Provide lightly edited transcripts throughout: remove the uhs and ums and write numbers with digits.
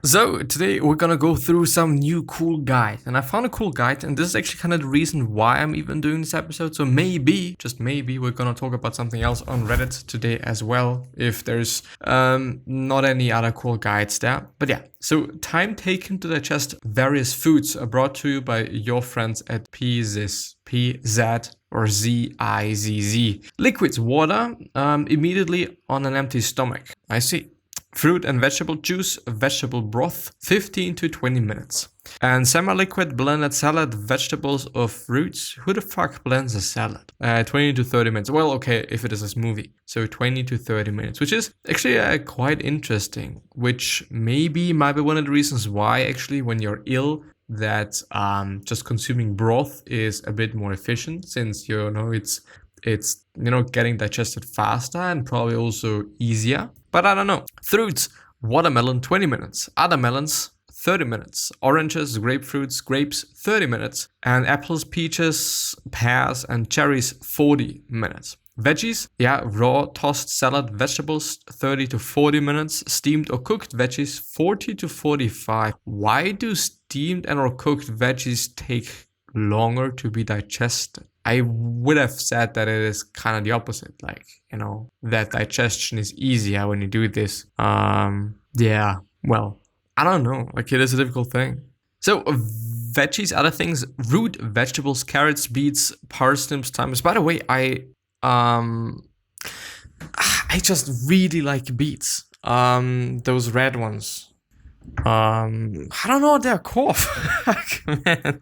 So today we're gonna go through some new cool guide, and I found a cool guide, and this is actually kind of the reason why I'm even doing this episode. So maybe, just maybe, we're gonna talk about something else on Reddit today as well, if there's not any other cool guides there. But yeah, so time taken to digest various foods are brought to you by your friends at PZ or ZIZZ. Liquids, water, immediately on an empty stomach. I see. Fruit and vegetable juice, vegetable broth, 15 to 20 minutes. And semi-liquid blended salad, vegetables or fruits. Who the fuck blends a salad? 20 to 30 minutes. Well, okay, if it is a smoothie. So 20 to 30 minutes, which is actually quite interesting, which maybe might be one of the reasons why actually when you're ill, that just consuming broth is a bit more efficient, since it's getting digested faster and probably also easier. But I don't know. Fruits, watermelon 20 minutes, other melons 30 minutes, oranges, grapefruits, grapes 30 minutes, and apples, peaches, pears and cherries 40 minutes. Veggies, raw tossed salad, vegetables 30 to 40 minutes, steamed or cooked veggies 40 to 45. Why do steamed and or cooked veggies take longer to be digested? I would have said that it is kind of the opposite, that digestion is easier when you do this. Well, I don't know, it is a difficult thing. So veggies, other things, root vegetables, carrots, beets, parsnips, thymus. By the way, I just really like beets, those red ones. I don't know what they're called. Man,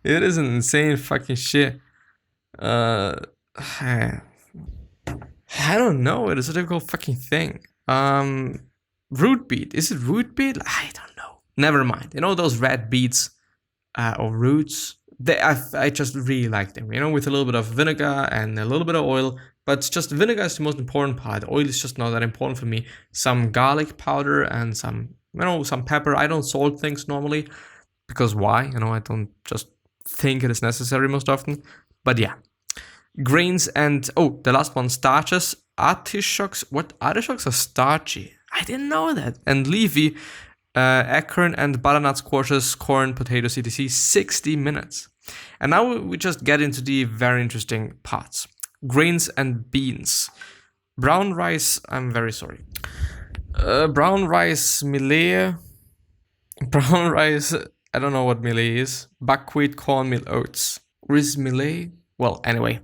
it is an insane fucking shit. I don't know. It is a difficult fucking thing. Root beet. Is it root beet? I don't know. Never mind. Those red beets or roots. I just really like them. With a little bit of vinegar and a little bit of oil. But just vinegar is the most important part. Oil is just not that important for me. Some garlic powder and some pepper. I don't salt things normally because why? I don't just think it is necessary most often. But yeah, grains and, the last one, starches, artichokes. What? Artichokes are starchy. I didn't know that. And leafy, acorn and butternut squashes, corn, potatoes, etc. 60 minutes. And now we just get into the very interesting parts. Grains and beans. Brown rice, I'm very sorry. Brown rice, millet. Brown rice, I don't know what millet is. Buckwheat, cornmeal, oats. Or is millet? Well, anyway,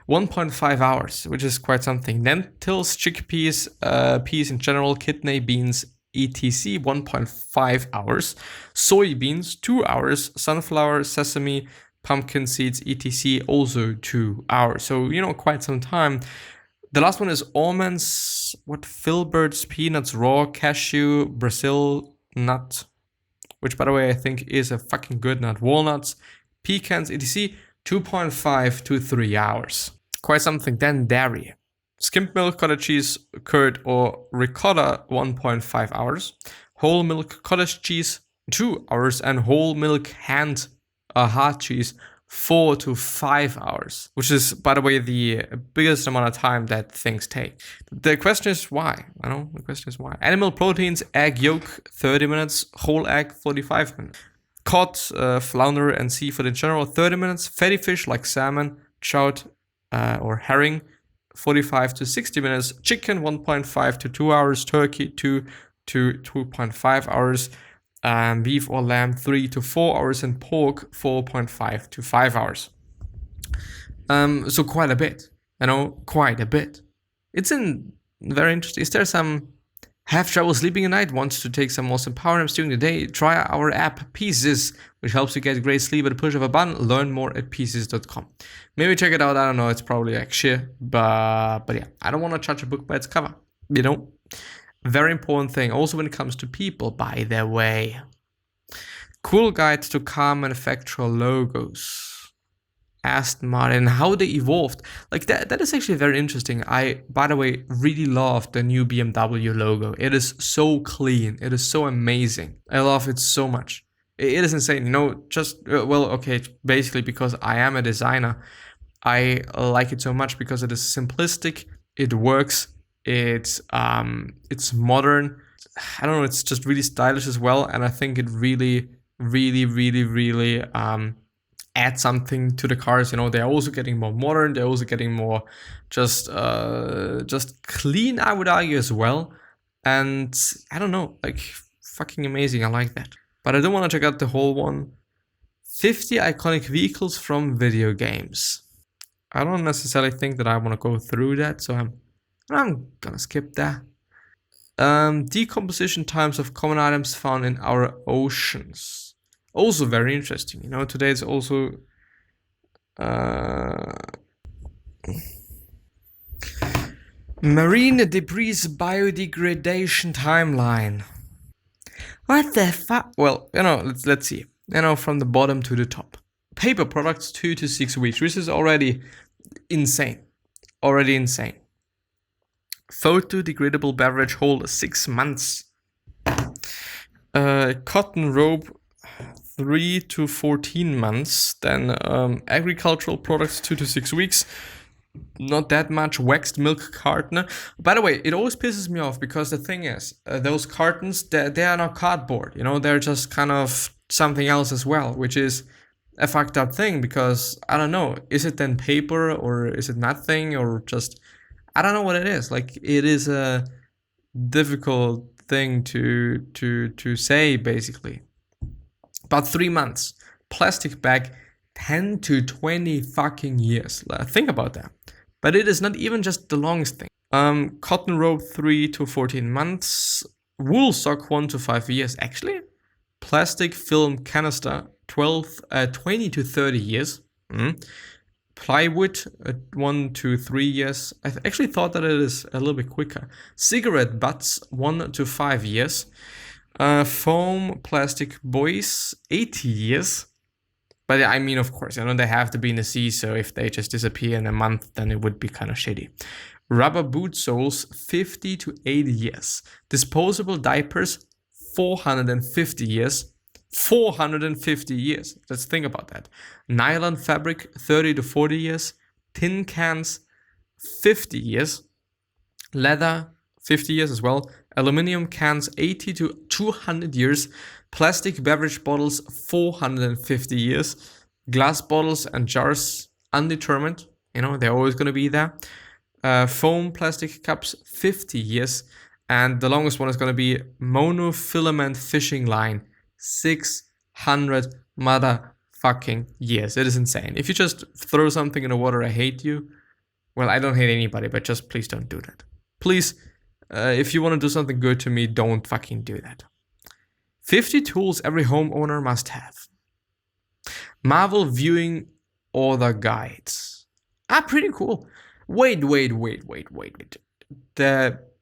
1.5 hours, which is quite something. Lentils, chickpeas, peas in general, kidney beans, etc. 1.5 hours. Soybeans, 2 hours. Sunflower, sesame, pumpkin seeds, etc. also 2 hours. So, quite some time. The last one is almonds, filberts, peanuts, raw, cashew, Brazil nut, which by the way I think is a fucking good nut, walnuts, pecans, etc. 2.5 to 3 hours. Quite something. Then dairy. Skimmed milk, cottage cheese, curd or ricotta, 1.5 hours. Whole milk cottage cheese, 2 hours. And whole milk hard cheese, 4 to 5 hours. Which is, by the way, the biggest amount of time that things take. The question is why? The question is why. Animal proteins, egg yolk, 30 minutes. Whole egg, 45 minutes. Cod, flounder and seafood in general, 30 minutes. Fatty fish like salmon, trout or herring, 45 to 60 minutes. Chicken, 1.5 to 2 hours. Turkey, 2 to 2.5 hours. Beef or lamb, 3 to 4 hours. And pork, 4.5 to 5 hours. So quite a bit. Quite a bit. It's very interesting. Is there some... Have trouble sleeping at night, wants to take some awesome power naps during the day? Try our app Pieces, which helps you get great sleep at the push of a button. Learn more at pieces.com. Maybe check it out. I don't know. It's probably like shit. But yeah, I don't want to judge a book by its cover. Very important thing. Also when it comes to people, by the way. Cool guides to car manufacturer logos. Aston Martin, how they evolved. That is actually very interesting. I, by the way, really love the new BMW logo. It is so clean. It is so amazing. I love it so much. It is insane. Basically because I am a designer, I like it so much because it is simplistic. It works. It's modern. I don't know, it's just really stylish as well, and I think it really add something to the cars. You know, they're also getting more modern, they're also getting more just clean, I would argue, as well. And I don't know, like, fucking amazing. I like that. But I don't want to check out the whole one. 50 iconic vehicles from video games. I don't necessarily think that I want to go through that, so I'm gonna skip that. Decomposition times of common items found in our oceans. Also very interesting. You know, today it's also marine debris biodegradation timeline. What the fuck? Well, you know, let's see. You know, from the bottom to the top. Paper products 2 to 6 weeks, which is already insane. Already insane. Photo degradable beverage holder 6 months. Cotton rope 3 to 14 months. Then agricultural products 2 to 6 weeks. Not that much. Waxed milk carton. By the way, it always pisses me off because the thing is, those cartons, they are not cardboard. You know, they're just kind of something else as well, which is a fucked up thing because I don't know. Is it then paper or is it nothing or just... I don't know what it is. Like, it is a difficult thing to say, basically. About 3 months. Plastic bag, 10 to 20 fucking years. Think about that. But it is not even just the longest thing. Cotton rope, 3 to 14 months. Wool sock, 1 to 5 years. Actually, plastic film canister, 20 to 30 years. Plywood, 1 to 3 years. I actually thought that it is a little bit quicker. Cigarette butts, 1 to 5 years. Foam plastic buoys, 80 years. But I mean, of course, you know, they have to be in the sea, so if they just disappear in a month, then it would be kind of shitty. Rubber boot soles, 50 to 80 years. Disposable diapers, 450 years. 450 years. Let's think about that. Nylon fabric, 30 to 40 years. Tin cans, 50 years. Leather, 50 years as well. Aluminium cans, 80 to 200 years. Plastic beverage bottles, 450 years. Glass bottles and jars, undetermined. You know, they're always going to be there. Foam plastic cups, 50 years. And the longest one is going to be monofilament fishing line, 600 motherfucking years. It is insane. If you just throw something in the water, I hate you. Well, I don't hate anybody, but just please don't do that. Please, if you want to do something good to me, don't fucking do that. 50 tools every homeowner must have. Marvel viewing order guides. Pretty cool. Wait. The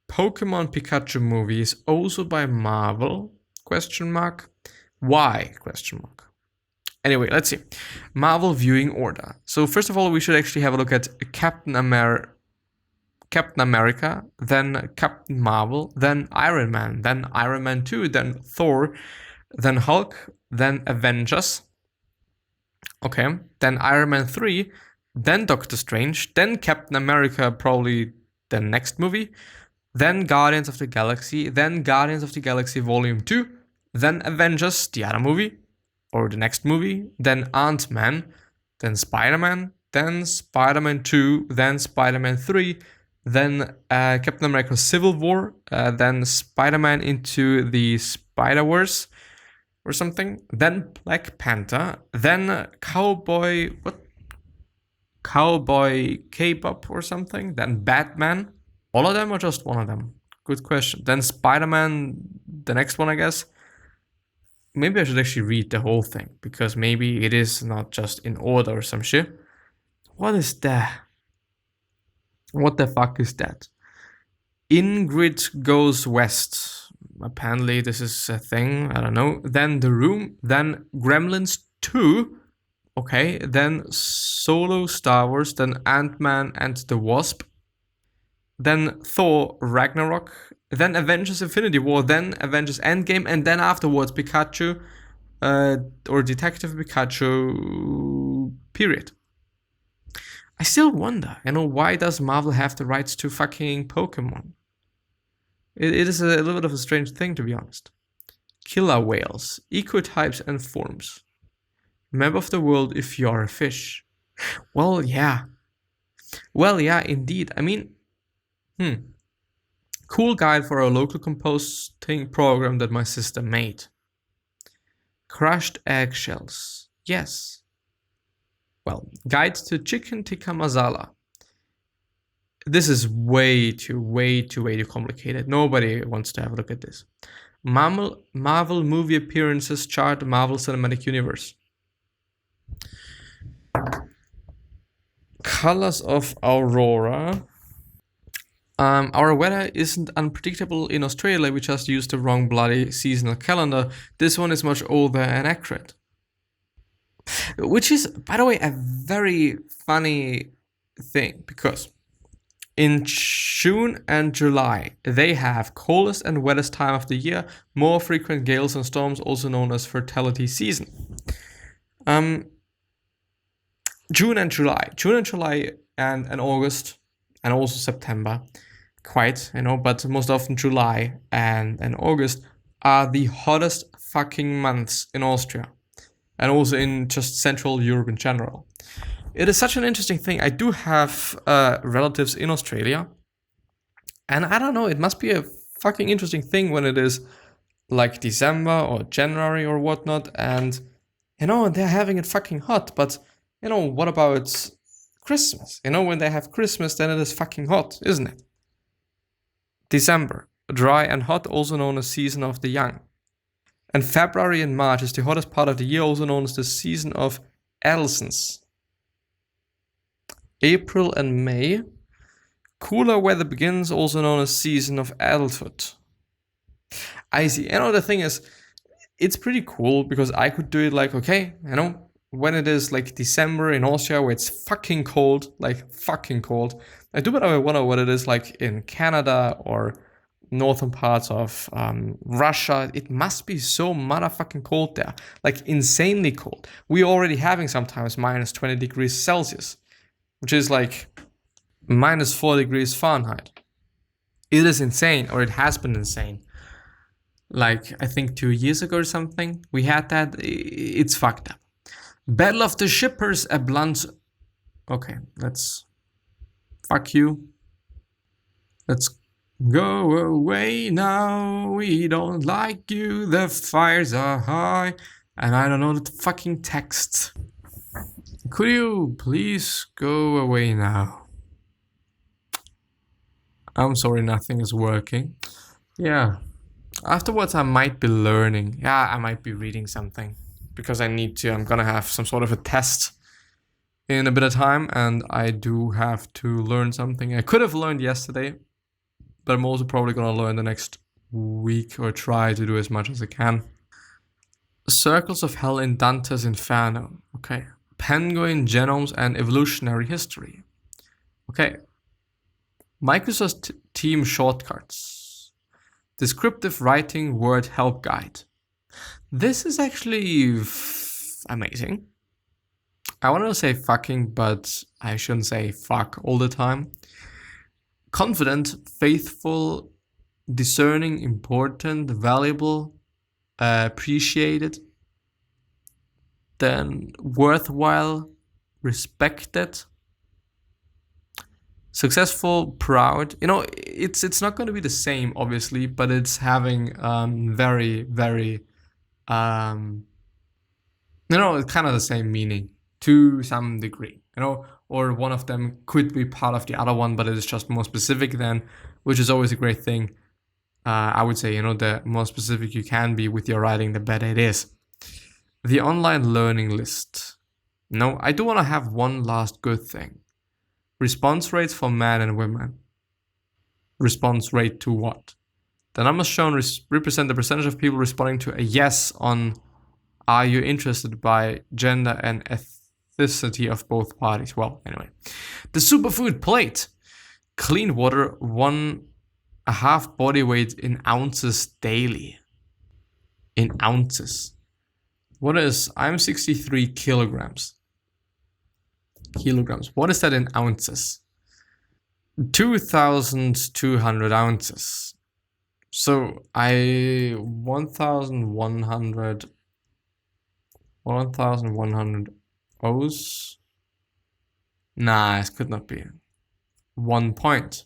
Pokemon Pikachu movie is also by Marvel? Question mark. Why? Question mark. Anyway, let's see. Marvel viewing order. So first of all, we should actually have a look at Captain America, then Captain Marvel, then Iron Man, then Iron Man 2, then Thor, then Hulk, then Avengers. Okay, then Iron Man 3, then Doctor Strange, then Captain America, probably the next movie, then Guardians of the Galaxy, then Guardians of the Galaxy Volume 2, then Avengers, the other movie, or the next movie, then Ant-Man, then Spider-Man, then Spider-Man 2, then Spider-Man 3, then Captain America Civil War, then Spider-Man Into the Spider-Verse or something, then Black Panther, then Cowboy K-pop or something, then Batman. All of them or just one of them? Good question. Then Spider-Man, the next one, I guess. Maybe I should actually read the whole thing, because maybe it is not just in order or some shit. What is that? What the fuck is that? Ingrid Goes West. Apparently this is a thing, I don't know. Then The Room, then Gremlins 2. Okay, then Solo Star Wars, then Ant-Man and the Wasp. Then Thor Ragnarok, then Avengers Infinity War, then Avengers Endgame, and then afterwards Pikachu, or Detective Pikachu, period. I still wonder, why does Marvel have the rights to fucking Pokemon? It is a little bit of a strange thing, to be honest. Killer whales, ecotypes and forms. Map of the world if you are a fish. Well, yeah. Well, yeah, indeed. I mean, cool guide for a local composting program that my sister made. Crushed eggshells. Yes. Well, guide to chicken tikka masala. This is way too complicated. Nobody wants to have a look at this. Marvel movie appearances chart, Marvel Cinematic Universe. Colors of Aurora. Our weather isn't unpredictable in Australia. We just used the wrong bloody seasonal calendar. This one is much older and accurate. Which is, by the way, a very funny thing, because in June and July, they have coldest and wettest time of the year, more frequent gales and storms, also known as fertility season. June and July and August and also September, quite, but most often July and August are the hottest fucking months in Austria and also in just Central Europe in general. It is such an interesting thing. I do have relatives in Australia, and I don't know, it must be a fucking interesting thing when it is like December or January or whatnot, and they're having it fucking hot, but what about Christmas? When they have Christmas, then it is fucking hot, isn't it? December, dry and hot, also known as season of the young. And February and March is the hottest part of the year, also known as the season of adolescence. April and May, cooler weather begins, also known as season of adulthood. I see. The thing is, it's pretty cool because I could do it like, okay, when it is like December in Austria where it's fucking cold, like fucking cold. I do, but I wonder what it is like in Canada or northern parts of Russia. It must be so motherfucking cold there, like insanely cold. We're already having sometimes minus 20 degrees Celsius, which is like minus 4 degrees Fahrenheit. It is insane, or it has been insane. Like, I think 2 years ago or something, we had that. It's fucked up. Battle of the Shippers, a blunt... Okay, let's... Fuck you. Let's go away now. We don't like you. The fires are high. And I don't know the fucking text. Could you please go away now? I'm sorry, nothing is working. Yeah. Afterwards, I might be learning. Yeah, I might be reading something. Because I need to. I'm gonna have some sort of a test in a bit of time, and I do have to learn something. I could have learned yesterday, but I'm also probably gonna learn the next week or try to do as much as I can. Circles of Hell in Dante's Inferno. Okay. Penguin genomes and evolutionary history. Okay. Microsoft Team shortcuts. Descriptive writing word help guide. This is actually amazing. I want to say fucking, but I shouldn't say fuck all the time. Confident, faithful, discerning, important, valuable, appreciated, then worthwhile, respected, successful, proud. It's not going to be the same, obviously, but it's having very, very, kind of the same meaning to some degree, or one of them could be part of the other one, but it is just more specific then, which is always a great thing. I would say, the more specific you can be with your writing, the better it is. The online learning list. No, I do want to have one last good thing. Response rates for men and women. Response rate to what? The numbers shown represent the percentage of people responding to a yes on are you interested by gender and ethnicity of both parties. Well, anyway. The superfood plate. Clean water, 1.5 body weight in ounces daily. In ounces. I'm 63 kilograms. What is that in ounces? 2,200 ounces. So I 1,100 O's. Nah, it could not be. 1 point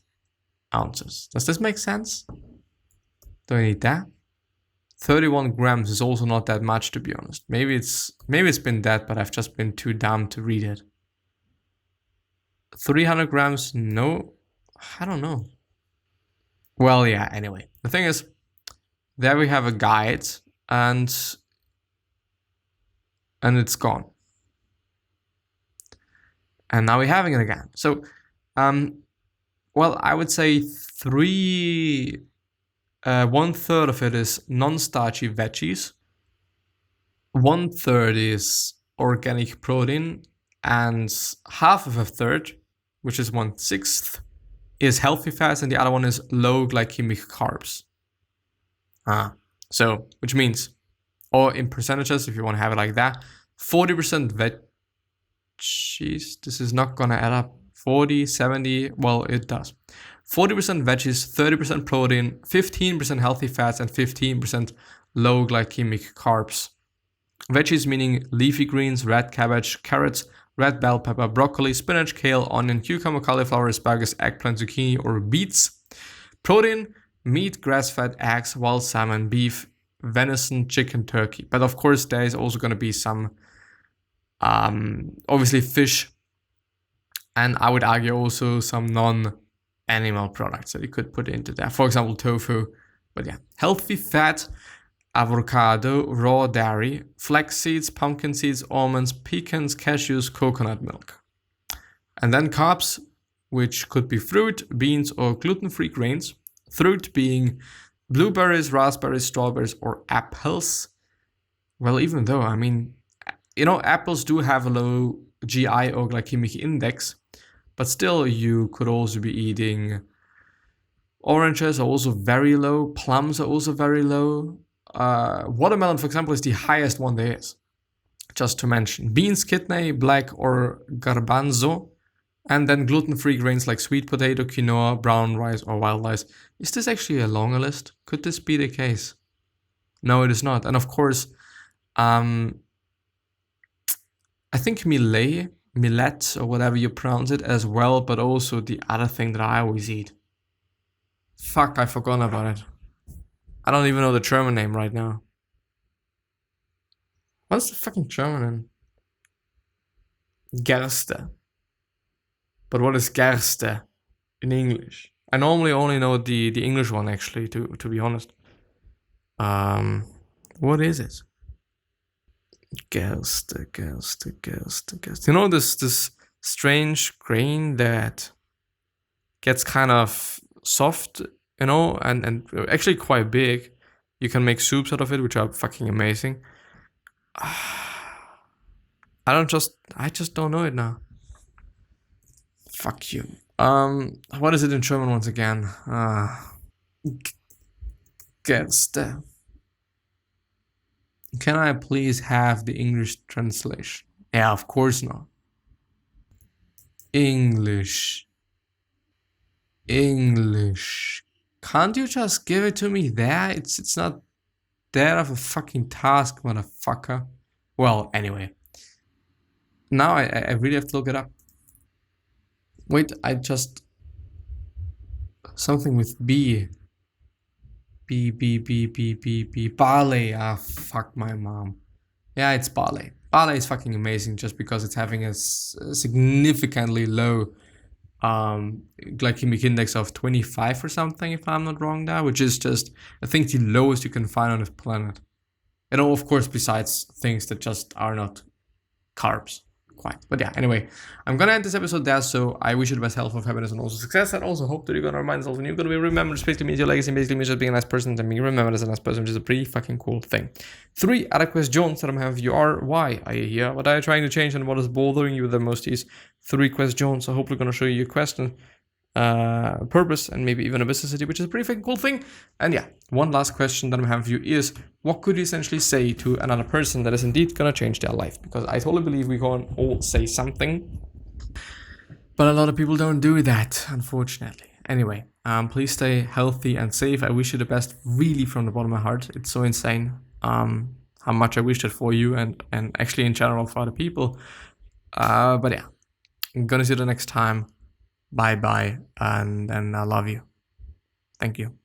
ounces. Does this make sense? Do I need that? 31 grams is also not that much, to be honest. Maybe it's been that, but I've just been too dumb to read it. 300 grams, no, I don't know. Well, yeah, anyway. The thing is, there we have a guide, and it's gone. And now we're having it again. So, well, I would say 1/3 of it is non-starchy veggies. 1/3 is organic protein, and half of a third, which is 1/6, is healthy fats, and the other one is low glycemic carbs. So, which means, or in percentages, if you want to have it like that, 40% veggies. This is not gonna add up. 40, 70, well, it does. 40% veggies, 30% protein, 15% healthy fats, and 15% low glycemic carbs. Veggies meaning leafy greens, red cabbage, carrots, red bell pepper, broccoli, spinach, kale, onion, cucumber, cauliflower, asparagus, eggplant, zucchini, or beets. Protein, meat, grass-fed, eggs, wild salmon, beef, venison, chicken, turkey. But of course, there is also going to be some, obviously, fish, and I would argue also some non-animal products that you could put into there. For example, tofu. But yeah, healthy fat, avocado, raw dairy, flax seeds, pumpkin seeds, almonds, pecans, cashews, coconut milk. And then carbs, which could be fruit, beans, or gluten-free grains. Fruit being blueberries, raspberries, strawberries, or apples. Well, even though, I mean, you know, apples do have a low GI or glycemic index, but still you could also be eating oranges are also very low, plums are also very low. Watermelon, for example, is the highest one there is, just to mention. Beans, kidney, black or garbanzo, and then gluten-free grains like sweet potato, quinoa, brown rice, or wild rice. Is this actually a longer list? Could this be the case? No, it is not. And of course, I think millet, or whatever you pronounce it as well, but also the other thing that I always eat. Fuck, I forgot about it. I don't even know the German name right now. What's the fucking German name? Gerste. But what is Gerste in English? I normally only know the English one, actually, to be honest. What is it? Gerste. You know this strange grain that gets kind of soft, you know, and actually quite big. You can make soups out of it, which are fucking amazing. I just don't know it now. Fuck you. What is it in German once again? Gerste. Can I please have the English translation? Yeah, of course not. English. Can't you just give it to me there? It's not that of a fucking task, motherfucker. Well, anyway. Now I really have to look it up. Wait, something with B. Barley. Ah, fuck my mom. Yeah, it's barley. Barley is fucking amazing just because it's having a significantly low glycemic index of 25 or something, if I'm not wrong there, which is just, I think, the lowest you can find on this planet. And of course, besides things that just are not carbs. Quite. But yeah, anyway, I'm gonna end this episode there, so I wish you the best health, of happiness, and also success. And also hope that you're gonna remind yourself when you're gonna be remembered. This basically means your legacy, basically means just being a nice person, and being remembered as a nice person, which is a pretty fucking cool thing. 3 other questions that I have you are: why are you here? What are you trying to change, and what is bothering you the most? These 3 questions. So hopefully gonna show you a question, purpose, and maybe even a business idea, which is a pretty fucking cool thing. And yeah, one last question that I have for you is: what could you essentially say to another person that is indeed gonna change their life? Because I totally believe we can all say something, but a lot of people don't do that, unfortunately. Anyway, please stay healthy and safe. I wish you the best, really, from the bottom of my heart. It's so insane how much I wish that for you and actually in general for other people. But yeah, I'm gonna see you the next time. Bye bye, and I love you. Thank you.